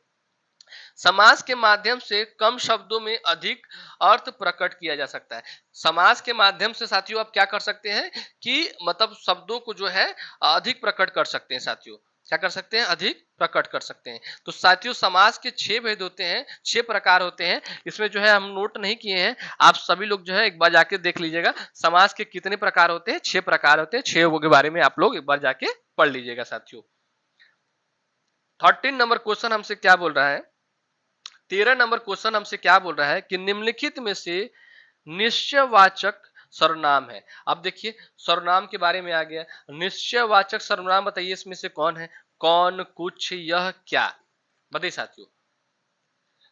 S1: समास के माध्यम से कम शब्दों में अधिक अर्थ प्रकट किया जा सकता है। समास के माध्यम से साथियों आप क्या कर सकते हैं कि मतलब शब्दों को जो है अधिक प्रकट कर सकते हैं साथियों। क्या कर सकते हैं, अधिक प्रकट कर सकते हैं। तो साथियों समास के 6 भेद होते हैं, 6 प्रकार होते हैं। इसमें जो है हम नोट नहीं किए हैं, आप सभी लोग जो है एक बार जाके देख लीजिएगा समास के कितने प्रकार होते हैं। 6 प्रकार होते हैं, 6 के बारे में आप लोग एक बार जाके पढ़ लीजिएगा साथियों। 13 नंबर क्वेश्चन हमसे क्या बोल रहा है, 13 नंबर क्वेश्चन हमसे क्या बोल रहा है कि निम्नलिखित में से निश्चयवाचक सर्वनाम है। अब देखिए सर्वनाम के बारे में आ गया, निश्चयवाचक सर्वनाम बताइए इसमें से कौन है, कौन, कुछ, यह, क्या। बताइए साथियों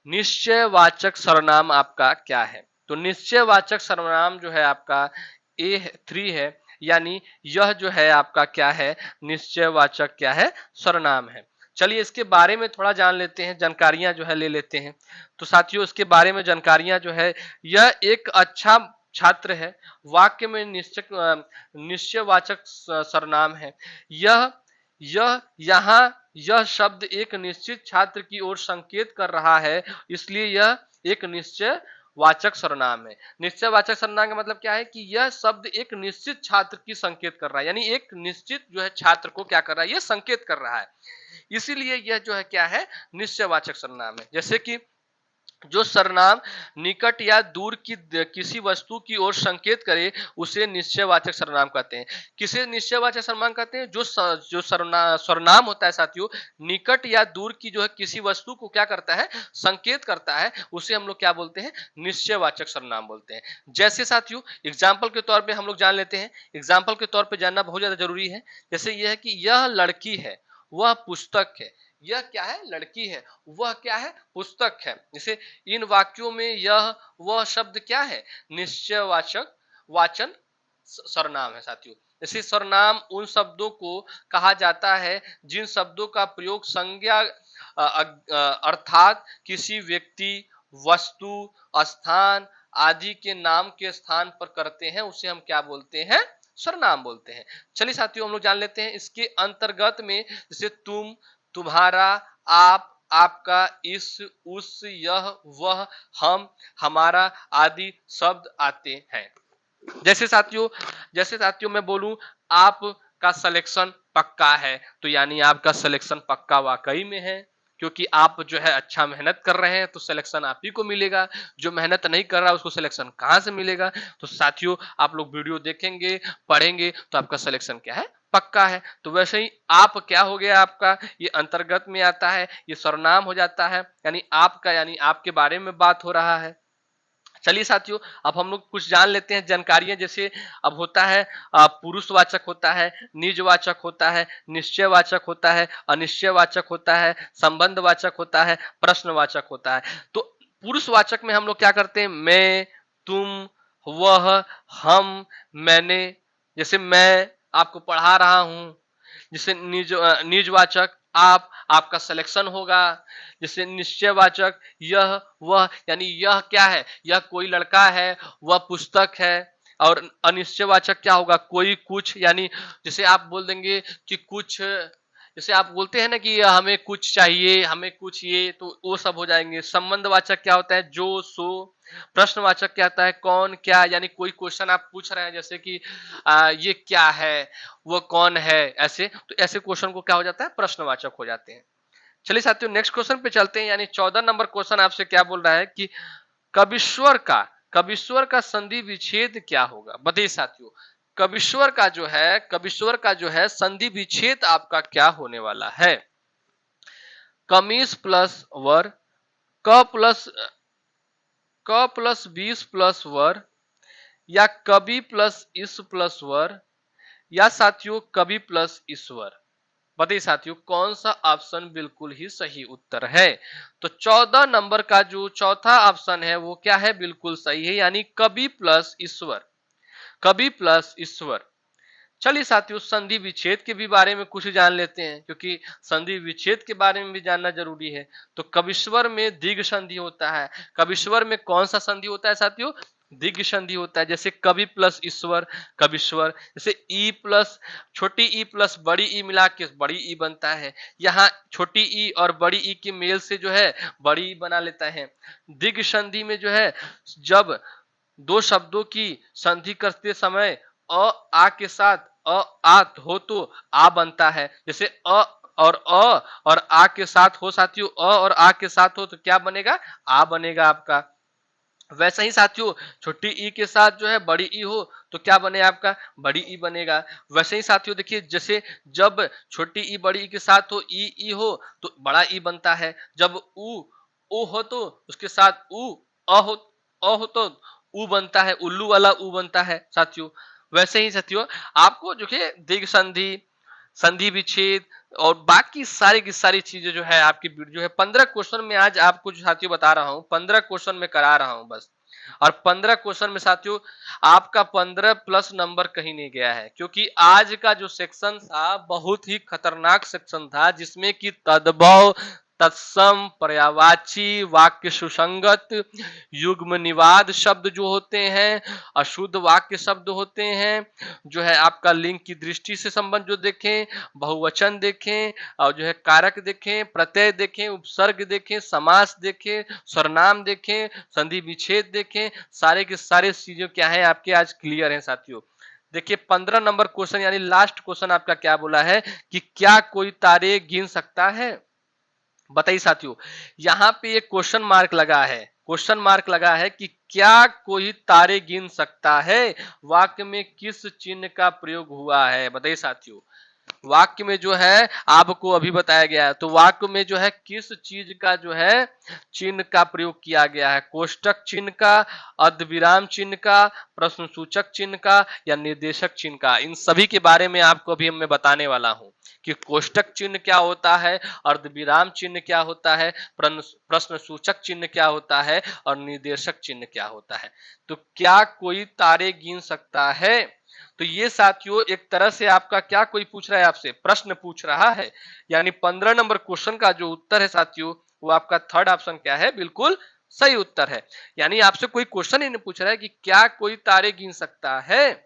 S1: निश्चयवाचक सर्वनाम आपका क्या है। तो निश्चयवाचक सर्वनाम जो है आपका A3 है, यानी यह जो है आपका क्या है, निश्चयवाचक क्या है, सर्वनाम है। चलिए इसके बारे में थोड़ा जान लेते हैं, जानकारियां जो है ले लेते हैं। तो साथियों इसके बारे में जानकारियां जो है, यह एक अच्छा छात्र है, वाक्य में निश्चयवाचक सर्वनाम है। यह यहाँ यह शब्द एक निश्चित छात्र की ओर संकेत कर रहा है, इसलिए यह एक निश्चय वाचक सर्वनाम है। निश्चयवाचक सर्वनाम का मतलब क्या है कि यह शब्द एक निश्चित छात्र की संकेत कर रहा है, यानी एक निश्चित जो है छात्र को क्या कर रहा है, यह संकेत कर रहा है, इसीलिए यह जो है क्या है, निश्चयवाचक सर्वनाम है। जैसे कि जो सर्वनाम निकट या दूर की किसी वस्तु की ओर संकेत करे उसे निश्चयवाचक सर्वनाम कहते हैं। किसे निश्चयवाचक सर्वनाम कहते हैं, जो सर्वनाम होता है साथियों निकट या दूर की जो है किसी वस्तु को क्या करता है, संकेत करता है, उसे हम लोग क्या बोलते हैं, निश्चयवाचक सर्वनाम बोलते हैं। जैसे साथियों एग्जाम्पल के तौर पे हम लोग जान लेते हैं, एग्जाम्पल के तौर पे जानना बहुत ज्यादा जरूरी है। जैसे यह है कि यह लड़की है, वह पुस्तक है। यह क्या है, लड़की है, वह क्या है, पुस्तक है। जैसे इन वाक्यों में यह वह शब्द क्या है, निश्चयवाचक वाचन सर्वनाम है साथियों। जैसे सर्वनाम उन शब्दों को कहा जाता है जिन शब्दों का प्रयोग संज्ञा अर्थात किसी व्यक्ति, वस्तु, स्थान आदि के नाम के स्थान पर करते हैं, उसे हम क्या बोलते हैं, सर्वनाम बोलते हैं। चलिए साथियों हम लोग जान लेते हैं इसके अंतर्गत में, जैसे तुम, तुम्हारा, आप, आपका, इस, उस, यह, वह, हम, हमारा आदि शब्द आते हैं। जैसे साथियों मैं बोलूं आप का सिलेक्शन पक्का है, तो यानी आपका सिलेक्शन पक्का वाकई में है। क्योंकि आप जो है अच्छा मेहनत कर रहे हैं तो सिलेक्शन आप ही को मिलेगा, जो मेहनत नहीं कर रहा उसको सिलेक्शन कहां से मिलेगा। तो साथियों आप लोग वीडियो देखेंगे, पढ़ेंगे तो आपका सिलेक्शन क्या है, पक्का है। तो वैसे ही आप क्या हो गया, आपका ये अंतर्गत में आता है, ये सर्वनाम हो जाता है, यानी आपका, यानी आपके बारे में बात हो रहा है। चलिए साथियों अब हम लोग कुछ जान लेते हैं जानकारियां, जैसे अब होता है पुरुषवाचक होता है, निजवाचक होता है, निश्चयवाचक होता है, अनिश्चयवाचक होता है, संबंधवाचक होता है, प्रश्नवाचक होता है। तो पुरुषवाचक में हम लोग क्या करते हैं, मैं, तुम, वह, हम, मैंने। जैसे मैं आपको पढ़ा रहा हूं। जैसे निजवाचक आप, आपका सिलेक्शन होगा। जैसे निश्चयवाचक यह, वह, यानी यह क्या है, यह कोई लड़का है, वह पुस्तक है। और अनिश्चयवाचक क्या होगा, कोई, कुछ, यानी जैसे आप बोल देंगे कि कुछ, जैसे आप बोलते हैं ना कि हमें कुछ चाहिए, हमें कुछ ये, तो वो सब हो जाएंगे। संबंधवाचक क्या होता है, जो, सो। प्रश्नवाचक क्या होता है, कौन, क्या, यानी कोई क्वेश्चन आप पूछ रहे हैं, जैसे कि ये क्या है, वो कौन है, ऐसे, तो ऐसे क्वेश्चन को क्या हो जाता है, प्रश्नवाचक हो जाते हैं। चलिए साथियों नेक्स्ट क्वेश्चन पे चलते हैं, यानी 14 नंबर क्वेश्चन आपसे क्या बोल रहा है कि कविश्वर का, कविश्वर का संधि विच्छेद क्या होगा। बताइए साथियों, कविश्वर का जो है, कविश्वर का जो है संधि विच्छेद आपका क्या होने वाला है। कमीज प्लस वर, क प्लस, क प्लस 20 प्लस वर, या कवि प्लस इस प्लस वर, या साथियों कवि प्लस ईश्वर। बताइए साथियों कौन सा ऑप्शन बिल्कुल ही सही उत्तर है। तो 14 नंबर का जो चौथा ऑप्शन है वो क्या है, बिल्कुल सही है, यानी कवि प्लस ईश्वर, कवि प्लस ईश्वर। चलिए साथियों संधि विच्छेद के भी बारे में कुछ जान लेते हैं, क्योंकि संधि विच्छेद के बारे में भी जानना जरूरी है। तो कविश्वर में दीर्घ संधि होता है। कविश्वर में कौन सा संधि होता है साथियों, दीर्घ संधि होता है। जैसे कवि प्लस ईश्वर, कविश्वर। जैसे ई प्लस, छोटी ई प्लस बड़ी ई मिला के बड़ी ई बनता है। यहाँ छोटी ई और बड़ी ई के मेल से जो है बड़ी ई बना लेता है। दीर्घ संधि में जो है जब दो शब्दों की संधि करते समय अ आ के साथ अ आत हो तो आ बनता है। जैसे और आ के साथ हो साथियों, अ और आ के साथ हो तो क्या बनेगा, आ बनेगा आपका। वैसे ही साथियों छोटी ई के साथ जो है बड़ी ई हो तो क्या बने आपका, बड़ी ई बनेगा। वैसे ही साथियों देखिए, जैसे जब छोटी ई बड़ी ई के साथ हो, ई हो तो बड़ा ई बनता है। जब उ हो तो उसके साथ अ हो तो उ बनता है, उल्लू वाला उ बनता है साथियों। वैसे ही साथियों आपको जो है दीर्घ संधि, संधि विच्छेद और बाकी सारी की सारी चीजें जो है आपकी जो है 15 क्वेश्चन में आज आपको जो साथियों बता रहा हूं, 15 क्वेश्चन में करा रहा हूं बस। और 15 क्वेश्चन में साथियों आपका 15 प्लस नंबर कहीं नहीं गया है, क्योंकि आज का जो सेक्शन था बहुत ही खतरनाक सेक्शन था, जिसमें कि तद्भव, तत्सम, पर्यायवाची, वाक्य सुसंगत, युग्म निवाद शब्द जो होते हैं, अशुद्ध वाक्य शब्द होते हैं, जो है आपका लिंग की दृष्टि से संबंध जो देखें, बहुवचन देखें, और जो है कारक देखें, प्रत्यय देखें, उपसर्ग देखें, समास देखें, सर्वनाम देखें, संधि विच्छेद देखें, सारे के सारे चीजें क्या है आपके आज क्लियर हैं साथियों। देखिए 15 नंबर क्वेश्चन यानी लास्ट क्वेश्चन आपका क्या बोला है कि क्या कोई तारे गिन सकता है। बताइए साथियों यहाँ पे एक क्वेश्चन मार्क लगा है, क्वेश्चन मार्क लगा है कि क्या कोई तारे गिन सकता है, वाक्य में किस चिन्ह का प्रयोग हुआ है। बताइए साथियों वाक्य में जो है आपको अभी बताया गया है, तो वाक्य में जो है किस चीज का जो है चिन्ह का प्रयोग किया गया है, कोष्टक चिन्ह का, अर्धविराम चिन्ह का, प्रश्न सूचक चिन्ह का, या निर्देशक चिन्ह का। इन सभी के बारे में आपको अभी मैं बताने वाला हूं कि कोष्टक चिन्ह क्या होता है, अर्धविराम चिन्ह क्या होता है, प्रश्न सूचक चिन्ह क्या होता है, और निर्देशक चिन्ह क्या होता है। तो क्या कोई तारे गिन सकता है, तो ये साथियों एक तरह से आपका क्या कोई पूछ रहा है, आपसे प्रश्न पूछ रहा है। यानी 15 नंबर क्वेश्चन का जो उत्तर है साथियों वो आपका थर्ड ऑप्शन क्या है, बिल्कुल सही उत्तर है। यानी आपसे कोई क्वेश्चन ही नहीं पूछ रहा है कि क्या कोई तारे गिन सकता है।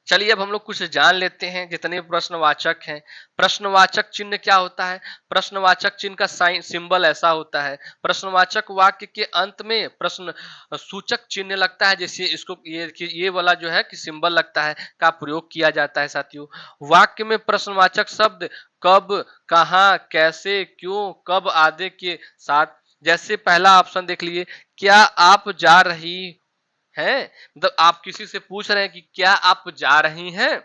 S1: चलिए अब हम लोग कुछ जान लेते हैं जितने प्रश्नवाचक हैं। प्रश्नवाचक चिन्ह क्या होता है, प्रश्नवाचक चिन्ह का साइन सिंबल ऐसा होता है। प्रश्नवाचक वाक्य के अंत में प्रश्न सूचक चिन्ह लगता है, जैसे इसको ये वाला जो है कि सिंबल लगता है का प्रयोग किया जाता है साथियों। वाक्य में प्रश्नवाचक शब्द कब, कहाँ, कैसे, क्यों, कब आदि के साथ। जैसे पहला ऑप्शन देख लीजिए, क्या आप जा रही हैं, मतलब आप किसी से पूछ रहे हैं कि क्या आप जा रही हैं।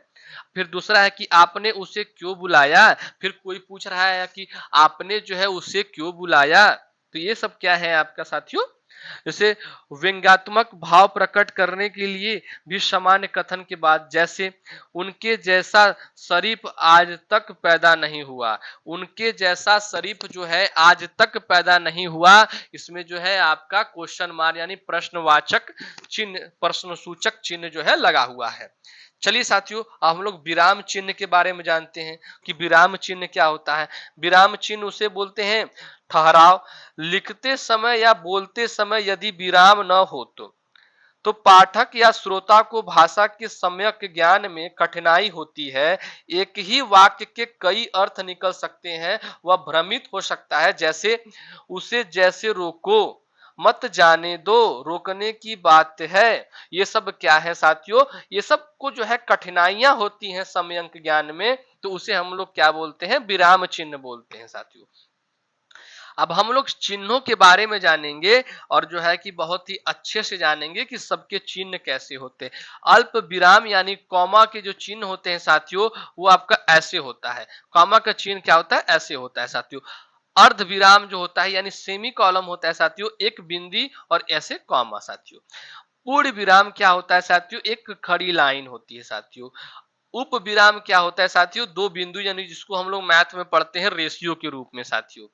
S1: फिर दूसरा है कि आपने उसे क्यों बुलाया। फिर कोई पूछ रहा है कि आपने जो है उसे क्यों बुलाया। तो ये सब क्या है आपका साथियों, जैसे व्यंग्यात्मक भाव प्रकट करने के लिए भी सामान्य कथन के बाद, जैसे उनके जैसा शरीफ आज तक पैदा नहीं हुआ। उनके जैसा शरीफ जो है आज तक पैदा नहीं हुआ, इसमें जो है आपका क्वेश्चन मार्क यानी प्रश्नवाचक चिन्ह, प्रश्न सूचक चिन्ह जो है लगा हुआ है। चलिए साथियों, अब हम लोग विराम चिन्ह के बारे में जानते हैं कि विराम चिन्ह क्या होता है। विराम चिन्ह उसे बोलते हैं ठहराव। लिखते समय या बोलते समय यदि विराम न हो तो पाठक या श्रोता को भाषा के सम्यक ज्ञान में कठिनाई होती है। एक ही वाक्य के कई अर्थ निकल सकते हैं, वह भ्रमित हो सकता है। जैसे उसे जैसे रोको, मत जाने दो, रोकने की बात है। ये सब क्या है साथियों, ये सब को जो है कठिनाइयां होती हैं सम्यक ज्ञान में, तो उसे हम लोग क्या बोलते हैं, विराम चिन्ह बोलते हैं साथियों। अब हम लोग चिन्हों के बारे में जानेंगे और जो है कि बहुत ही अच्छे से जानेंगे कि सबके चिन्ह कैसे होते हैं। अल्प विराम यानी कॉमा के जो चिन्ह होते हैं साथियों, वो आपका ऐसे होता है। कॉमा का चिन्ह क्या होता है, ऐसे होता है साथियों। अर्ध विराम जो होता है यानी सेमी कॉलम होता है साथियों, एक बिंदी और ऐसे कॉमा साथियों। पूर्ण विराम क्या होता है साथियों, एक खड़ी लाइन होती है साथियों। उप विराम क्या होता है साथियों, दो बिंदु यानी जिसको हम लोग मैथ में पढ़ते हैं रेशियो के रूप में साथियों।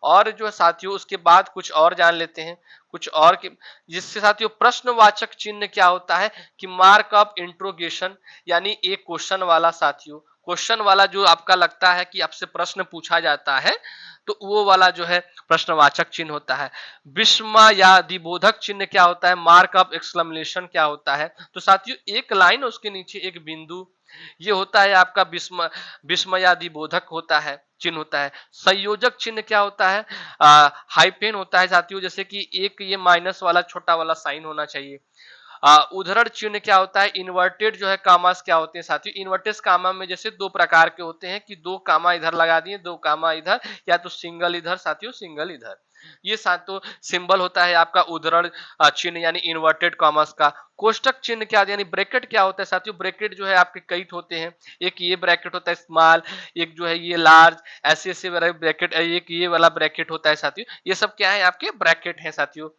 S1: और जो साथियों उसके बाद कुछ और जान लेते हैं, कुछ और के, जिससे साथियों प्रश्नवाचक चिन्ह क्या होता है कि मार्क ऑफ इंट्रोगेशन यानी एक क्वेश्चन वाला साथियों, क्वेश्चन वाला जो आपका लगता है कि आपसे प्रश्न पूछा जाता है, तो वो वाला जो है प्रश्नवाचक चिन्ह होता है। विस्मयादिबोधक चिन्ह क्या होता है, मार्क ऑफ एक्सक्लेमेशन क्या होता है, तो साथियों एक लाइन उसके नीचे एक बिंदु, ये होता है आपका विस्मयादिबोधक होता है, चिन्ह होता है। संयोजक चिन्ह क्या होता है, हाइपेन होता है साथियों, जैसे कि एक ये माइनस वाला छोटा वाला साइन होना चाहिए। उद्धरण चिन्ह क्या होता है, इन्वर्टेड जो है कामास क्या होते हैं साथियों, इन्वर्टेड कामा में जैसे दो प्रकार के होते हैं कि दो कामा इधर लगा दिए, दो कामा इधर, या तो सिंगल इधर साथियों, सिंगल इधर। ये सातों सिंबल होता है आपका उद्धरण चिन्ह यानी इन्वर्टेड कॉमर्स का। कोष्टक चिन्ह क्या यानी ब्रैकेट क्या होता है साथियों, ब्रैकेट जो है आपके कई होते हैं, एक ये ब्रैकेट होता है स्मॉल, एक जो है ये लार्ज, ऐसे ऐसे ब्रैकेट, एक ये वाला ब्रैकेट होता है साथियों। ये सब क्या है आपके ब्रैकेट है साथियों।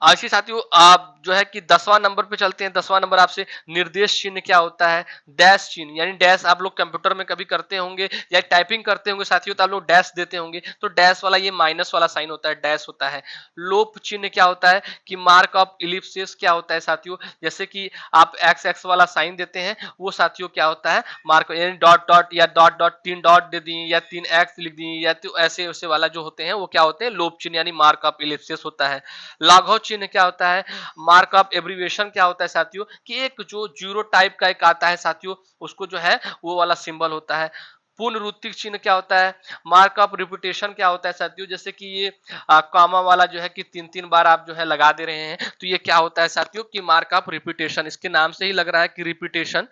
S1: ऐसे साथियों आप जो है कि 10वां नंबर पे चलते हैं। 10वां नंबर आपसे निर्देश चिन्ह क्या होता है, डैश चिन्ह यानी डैश आप लोग कंप्यूटर में कभी करते होंगे या टाइपिंग करते होंगे साथियों, तो आप लोग डैश देते होंगे, तो डैश वाला ये माइनस वाला साइन होता है, डैश होता है। लोप चिन्ह क्या होता है कि मार्क ऑफ इलिप्सिस क्या होता है साथियों, जैसे कि आप एक्स एक्स वाला साइन देते हैं, वो साथियों क्या होता है मार्क, यानी डॉट डॉट या डॉट डॉट, तीन डॉट दे दिए या तीन एक्स लिख दिए, या तो ऐसे ऐसे वाला जो होते हैं वो क्या होते हैं लोप चिन्ह यानी मार्क ऑफ इलिप्सिस होता है। लाघव चिन्ह क्या होता है, मार्क ऑफ एब्रीविएशन क्या होता है साथियों कि एक जो जीरो टाइप का एक आता है साथियों, उसको जो है वो वाला सिंबल होता है। पुनरुक्तिक चिन्ह क्या होता है, मार्क ऑफ रिपीटेशन क्या होता है साथियों, जैसे कि ये कामा वाला जो है कि तीन तीन बार आप जो है लगा दे रहे हैं, तो ये क्या होता है साथियों कि मार्क ऑफ रिपीटेशन, इसके नाम से ही लग रहा है कि रिपीटेशन।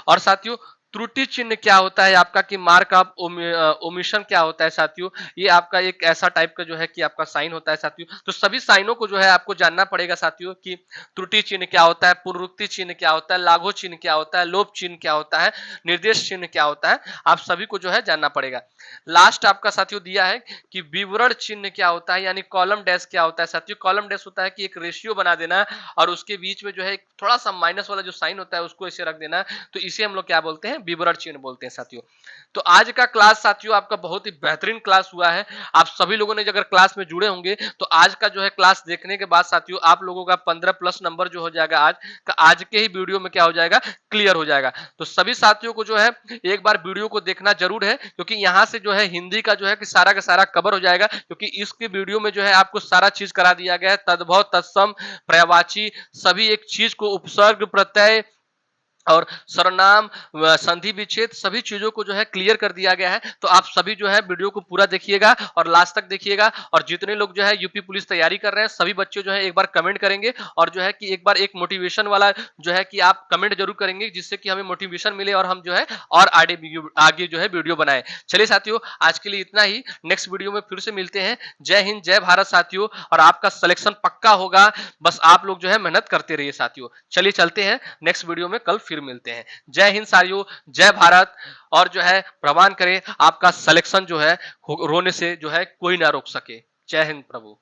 S1: और साथियों त्रुटि चिन्ह क्या होता है आपका कि मार्क ऑफ ओमिशन क्या होता है साथियों, ये आपका एक ऐसा टाइप का जो है कि आपका साइन होता है साथियों। तो सभी साइनों को जो है आपको जानना पड़ेगा साथियों कि त्रुटि चिन्ह क्या होता है, पुनरुक्ति चिन्ह क्या होता है, लाघव चिन्ह क्या होता है, लोप चिन्ह क्या होता है, निर्देश चिन्ह क्या होता है, आप सभी को जो है जानना पड़ेगा। लास्ट आपका साथियों दिया है कि विवरण चिन्ह क्या होता है यानी कॉलम डैश क्या होता है साथियों। कॉलम डैश होता है कि एक रेशियो बना देना और उसके बीच में जो है थोड़ा सा माइनस वाला जो साइन होता है उसको ऐसे रख देना, तो इसे हम लोग क्या बोलते हैं, विवरण चिन्ह बोलते हैं साथियों। तो आज का क्लास साथियों आपका बहुत ही बेहतरीन क्लास हुआ है। आप सभी लोगों ने अगर क्लास में जुड़े होंगे तो आज का जो है क्लास देखने के बाद साथियों आप लोगों का 15+ नंबर जो हो जाएगा आज का, आज के ही वीडियो में क्या हो जाएगा, क्लियर हो जाएगा। तो सभी साथियों को जो है एक बार वीडियो को देखना जरूर है, क्योंकि यहाँ से जो है हिंदी का जो है कि सारा का सारा कवर हो जाएगा, क्योंकि इसके वीडियो में जो है आपको सारा चीज करा दिया गया है, तद्भव तत्सम पर्यायवाची सभी एक चीज को उपसर्ग प्रत्यय और सर्वनाम संधि विच्छेद सभी चीजों को जो है क्लियर कर दिया गया है। तो आप सभी जो है वीडियो को पूरा देखिएगा और लास्ट तक देखिएगा। और जितने लोग जो है यूपी पुलिस तैयारी कर रहे हैं सभी बच्चे जो है एक बार कमेंट करेंगे और जो है कि एक बार एक मोटिवेशन वाला जो है कि आप कमेंट जरूर करेंगे, जिससे कि हमें मोटिवेशन मिले और हम जो है और आगे जो है वीडियो बनाए। चलिए साथियों, आज के लिए इतना ही। नेक्स्ट वीडियो में फिर से मिलते हैं। जय हिंद, जय भारत साथियों। और आपका सिलेक्शन पक्का होगा, बस आप लोग जो है मेहनत करते रहिए साथियों। चलिए चलते हैं, नेक्स्ट वीडियो में कल फिर मिलते हैं। जय हिंद साथियों, जय भारत। और जो है प्रमाण करें आपका सिलेक्शन जो है रोने से जो है कोई ना रोक सके। जय हिंद प्रभु।